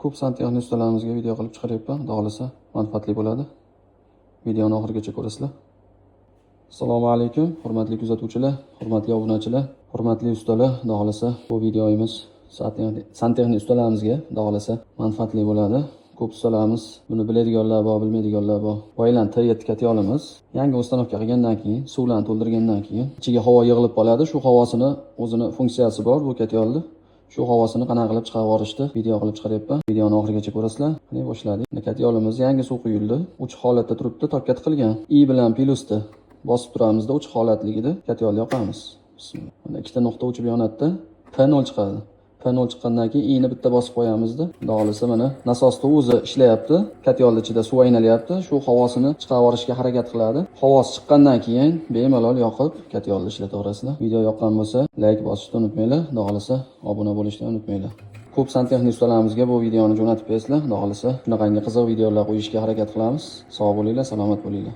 Ko'p son texnik ustalarimizga video qilib chiqaryapman. Xudo xolasa manfaatli bo'ladi. Videoni oxirigacha ko'rasizlar. Assalomu alaykum, hurmatli kuzatuvchilar, hurmatli obunachilar, hurmatli ustalar. Xudo xolasa bu videomiz son texnik ustalarimizga xudo xolasa manfaatli bo'ladi. Ko'p ustalarimiz buni biladiganlar bor, bilmaydiganlar bor. Boylan T7 katyolimiz yangi ustanovka qilgandan keyin, suv bilan to'ldirgandan keyin ichiga havo yig'ilib qoladi. Shu havosini o'zini funksiyasi bor bu katyolda. Shu havosini qanaqa qilib chiqarib yuborishni video qilib chiqaryapman. Videoni oxirigacha ko'rasizlar. Qani boshladik. Katyolimiz yangi suv quyildi. Uch holatda turibdi, tokka tiqilgan. I bilan plyusda bosib turamizda uch holatligida katyolni yoqamiz. Bismillah. Mana ikkita nuqta o'chib yonadi. P0 chiqadi. P0 chiqqandan keyin i'ni bitta bosib qo'yamizda. Xudo xolasa mana nasosda o'zi ishlayapti. Katyolning ichida suv aynalyapti. Shu havosini chiqarib yuborishga harakat qiladi. Havos chiqqandan keyin bemalol yoqib katyolni ishlataverasizlar. Video yoqqan bo'lsa, like bosishni unutmanglar. Xudo xolasa obuna bo'lishni unutmanglar. Ko'p son texnik ustalarimizga bu videoni jo'natib bersizlar. Xudo xolasa shunaqangi qiziq videolar qo'yishga harakat qilamiz. Sog' bo'linglar, salomat bo'linglar.